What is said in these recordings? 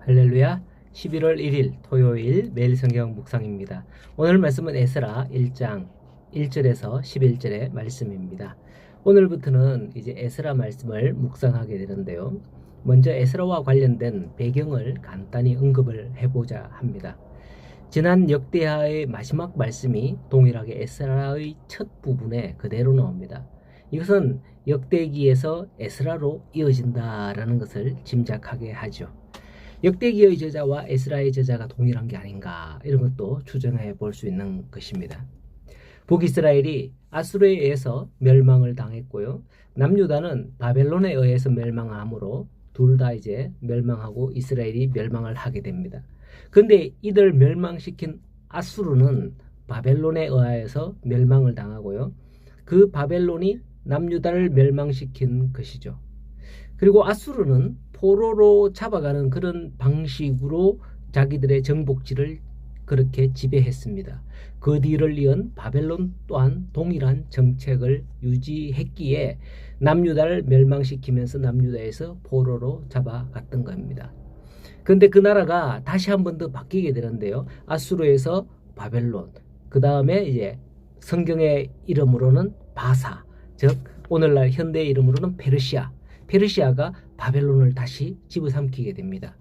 할렐루야. 11월 1일 토요일 매일 성경 묵상입니다. 오늘 말씀은 에스라 1장 1절에서 11절의 말씀입니다. 오늘부터는 이제 에스라 말씀을 묵상하게 되는데요. 먼저 에스라와 관련된 배경을 간단히 언급을 해보자 합니다. 지난 역대하의 마지막 말씀이 동일하게 에스라의 첫 부분에 그대로 나옵니다. 이것은 역대기에서 에스라로 이어진다라는 것을 짐작하게 하죠. 역대기의 저자와 에스라의 저자가 동일한 게 아닌가, 이런 것도 추정해 볼 수 있는 것입니다. 북이스라엘이 아수르에 의해서 멸망을 당했고요. 남유다는 바벨론에 의해서 멸망하므로 둘 다 이제 멸망하고 이스라엘이 멸망을 하게 됩니다. 근데 이들 멸망시킨 아수르는 바벨론에 의하여서 멸망을 당하고요. 그 바벨론이 남유다를 멸망시킨 것이죠. 그리고 아수르는 포로로 잡아가는 그런 방식으로 자기들의 정복지를 그렇게 지배했습니다. 그 뒤를 이은 바벨론 또한 동일한 정책을 유지했기에 남유다를 멸망시키면서 남유다에서 포로로 잡아갔던 겁니다. 그런데 그 나라가 다시 한 번 더 바뀌게 되는데요. 아수르에서 바벨론, 그 다음에 이제 성경의 이름으로는 바사, 즉 오늘날 현대의 이름으로는 페르시아가 바벨론을 다시 집어삼키게 됩니다.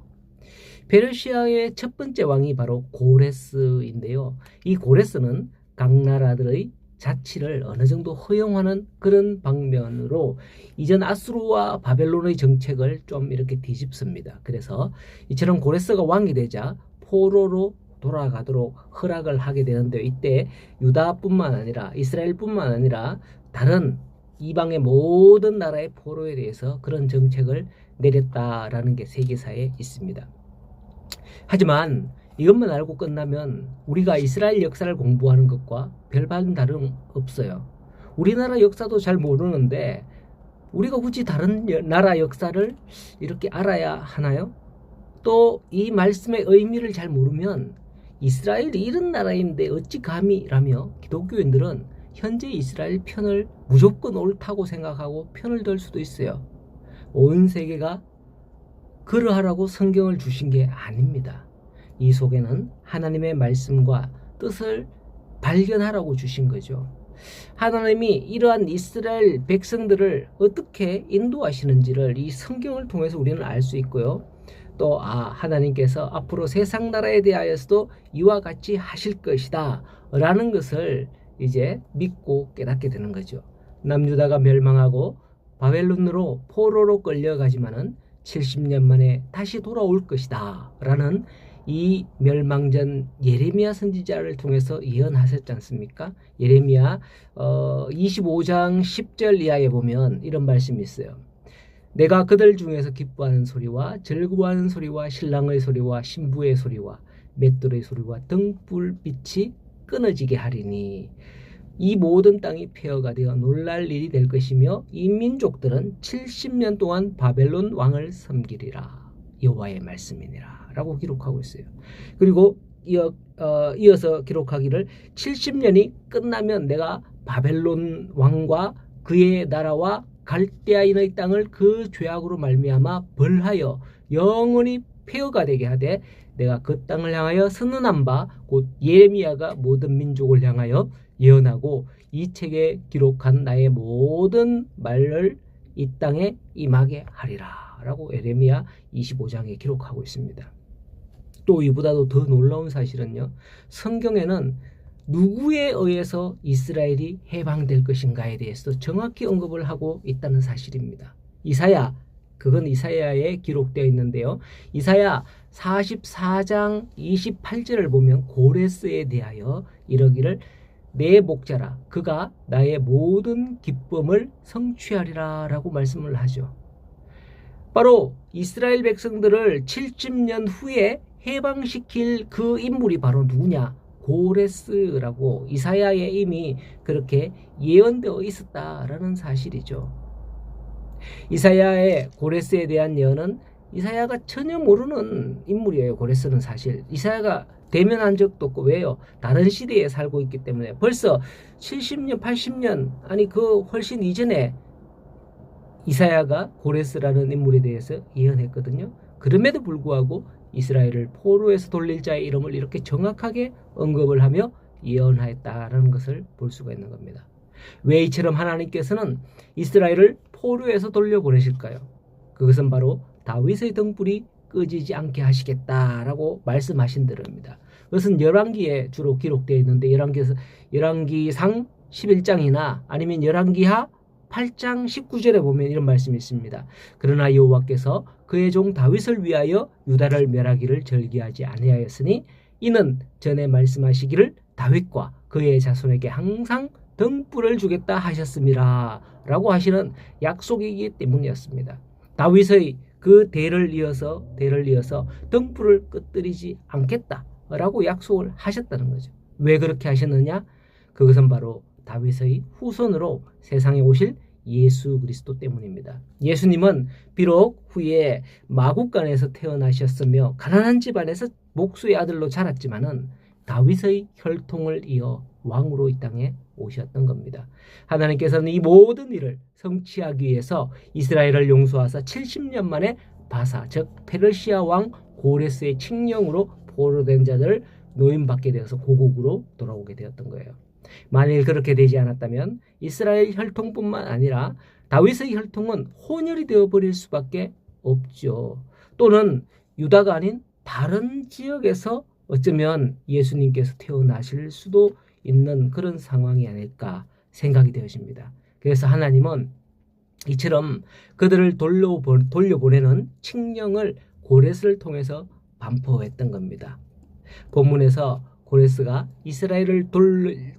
페르시아의 첫 번째 왕이 바로 고레스인데요. 이 고레스는 각 나라들의 자치를 어느 정도 허용하는 그런 방면으로 이전 아수르와 바벨론의 정책을 좀 이렇게 뒤집습니다. 그래서 이처럼 고레스가 왕이 되자 포로로 돌아가도록 허락을 하게 되는데요. 이때 유다뿐만 아니라 이스라엘뿐만 아니라 다른 이방의 모든 나라의 포로에 대해서 그런 정책을 내렸다라는 게 세계사에 있습니다. 하지만 이것만 알고 끝나면 우리가 이스라엘 역사를 공부하는 것과 별반 다름 없어요. 우리나라 역사도 잘 모르는데 우리가 굳이 다른 나라 역사를 이렇게 알아야 하나요? 또 이 말씀의 의미를 잘 모르면 이스라엘이 이런 나라인데 어찌 감히라며 기독교인들은 현재 이스라엘 편을 무조건 옳다고 생각하고 편을 들 수도 있어요. 온 세계가 그러하라고 성경을 주신 게 아닙니다. 이 속에는 하나님의 말씀과 뜻을 발견하라고 주신 거죠. 하나님이 이러한 이스라엘 백성들을 어떻게 인도하시는지를 이 성경을 통해서 우리는 알 수 있고요. 또 하나님께서 앞으로 세상 나라에 대하여서도 이와 같이 하실 것이다 라는 것을 이제 믿고 깨닫게 되는 거죠. 남유다가 멸망하고 바벨론으로 포로로 끌려가지만은 70년 만에 다시 돌아올 것이다 라는 이 멸망전 예레미야 선지자를 통해서 예언하셨지 않습니까? 예레미야 25장 10절 이하에 보면 이런 말씀이 있어요. 내가 그들 중에서 기뻐하는 소리와 즐거워하는 소리와 신랑의 소리와 신부의 소리와 맷돌의 소리와 등불빛이 끊어지게 하리니 이 모든 땅이 폐허가 되어 놀랄 일이 될 것이며 이 민족들은 70년 동안 바벨론 왕을 섬기리라. 여호와의 말씀이니라 라고 기록하고 있어요. 그리고 이어서 기록하기를 70년이 끝나면 내가 바벨론 왕과 그의 나라와 갈대아인의 땅을 그 죄악으로 말미암아 벌하여 영원히 폐허가 되게 하되 내가 그 땅을 향하여 선언한 바 곧 예레미야가 모든 민족을 향하여 예언하고 이 책에 기록한 나의 모든 말을 이 땅에 임하게 하리라 라고 예레미야 25장에 기록하고 있습니다. 또 이보다도 더 놀라운 사실은요, 성경에는 누구에 의해서 이스라엘이 해방될 것인가에 대해서 정확히 언급을 하고 있다는 사실입니다. 그건 이사야에 기록되어 있는데요. 이사야 44장 28절을 보면 고레스에 대하여 이러기를 내 목자라 그가 나의 모든 기쁨을 성취하리라 라고 말씀을 하죠. 바로 이스라엘 백성들을 70년 후에 해방시킬 그 인물이 바로 누구냐? 고레스라고 이사야에 이미 그렇게 예언되어 있었다라는 사실이죠. 이사야의 고레스에 대한 예언은 이사야가 전혀 모르는 인물이에요. 고레스는 사실 이사야가 대면한 적도 없고, 왜요? 다른 시대에 살고 있기 때문에 벌써 70년 80년 아니 그 훨씬 이전에 이사야가 고레스라는 인물에 대해서 예언했거든요. 그럼에도 불구하고 이스라엘을 포로에서 돌릴 자의 이름을 이렇게 정확하게 언급을 하며 예언하였다라는 것을 볼 수가 있는 겁니다. 왜 이처럼 하나님께서는 이스라엘을 포로에서 돌려보내실까요? 그것은 바로 다윗의 등불이 꺼지지 않게 하시겠다라고 말씀하신 대로입니다. 그것은 열왕기에 주로 기록되어 있는데 열왕기상 11장이나 아니면 열왕기하 8장 19절에 보면 이런 말씀이 있습니다. 그러나 여호와께서 그의 종 다윗을 위하여 유다를 멸하기를 절기하지 아니하였으니 이는 전에 말씀하시기를 다윗과 그의 자손에게 항상 등불을 주겠다 하셨습니다 라고 하시는 약속이기 때문이었습니다. 다윗의 그 대를 이어서 등불을 끄뜨리지 않겠다라고 약속을 하셨다는 거죠. 왜 그렇게 하셨느냐? 그것은 바로 다윗의 후손으로 세상에 오실 예수 그리스도 때문입니다. 예수님은 비록 후에 마국간에서 태어나셨으며 가난한 집안에서 목수의 아들로 자랐지만은 다윗의 혈통을 이어 왕으로 이 땅에 오셨던 겁니다. 하나님께서는 이 모든 일을 성취하기 위해서 이스라엘을 용서하사 70년 만에 바사 즉 페르시아 왕 고레스의 칙령으로 포로된 자들을 노임받게 되어서 고국으로 돌아오게 되었던 거예요. 만일 그렇게 되지 않았다면 이스라엘 혈통뿐만 아니라 다윗의 혈통은 혼혈이 되어버릴 수밖에 없죠. 또는 유다가 아닌 다른 지역에서 어쩌면 예수님께서 태어나실 수도 있는 그런 상황이 아닐까 생각이 되어집니다. 그래서 하나님은 이처럼 그들을 돌려보내는 칙령을 고레스를 통해서 반포했던 겁니다. 본문에서 고레스가 이스라엘을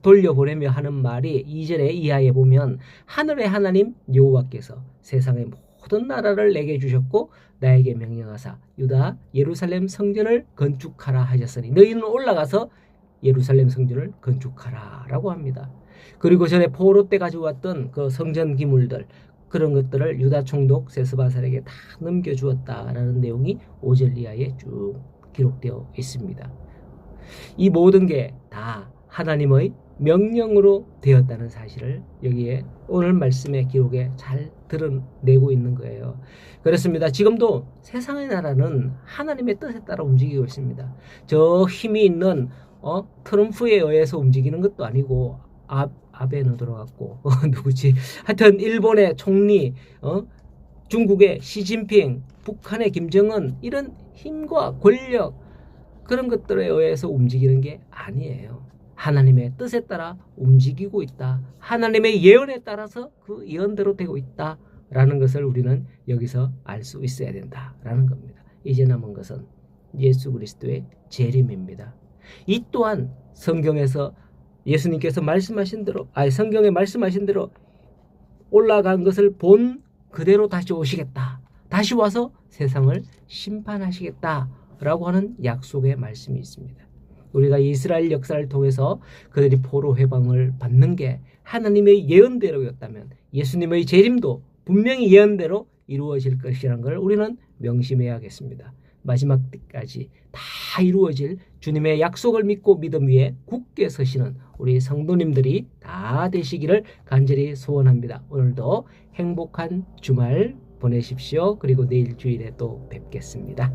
돌려보내며 하는 말이 2절의 이하에 보면 하늘의 하나님 여호와께서 세상의 모든 나라를 내게 주셨고 나에게 명령하사 유다 예루살렘 성전을 건축하라 하셨으니 너희는 올라가서 예루살렘 성전을 건축하라 라고 합니다. 그리고 전에 포로 때 가져왔던 그 성전 기물들 그런 것들을 유다 총독 세스바살에게 다 넘겨주었다라는 내용이 5절 이하에 쭉 기록되어 있습니다. 이 모든 게 다 하나님의 명령으로 되었다는 사실을 여기에 오늘 말씀의 기록에 잘 드러내고 있는 거예요. 그렇습니다. 지금도 세상의 나라는 하나님의 뜻에 따라 움직이고 있습니다. 저 힘이 있는 트럼프에 의해서 움직이는 것도 아니고 아베는 들어갔고 누구지? 하여튼 일본의 총리, 중국의 시진핑, 북한의 김정은 이런 힘과 권력 그런 것들에 의해서 움직이는 게 아니에요. 하나님의 뜻에 따라 움직이고 있다. 하나님의 예언에 따라서 그 예언대로 되고 있다라는 것을 우리는 여기서 알 수 있어야 된다라는 겁니다. 이제 남은 것은 예수 그리스도의 재림입니다. 이 또한 성경에서 예수님께서 말씀하신 대로 성경에 말씀하신 대로 올라간 것을 본 그대로 다시 오시겠다. 다시 와서 세상을 심판하시겠다라고 하는 약속의 말씀이 있습니다. 우리가 이스라엘 역사를 통해서 그들이 포로 해방을 받는 게 하나님의 예언대로였다면 예수님의 재림도 분명히 예언대로 이루어질 것이라는 걸 우리는 명심해야겠습니다. 마지막 때까지 다 이루어질 주님의 약속을 믿고 믿음 위에 굳게 서시는 우리 성도님들이 다 되시기를 간절히 소원합니다. 오늘도 행복한 주말 보내십시오. 그리고 내일 주일에 또 뵙겠습니다.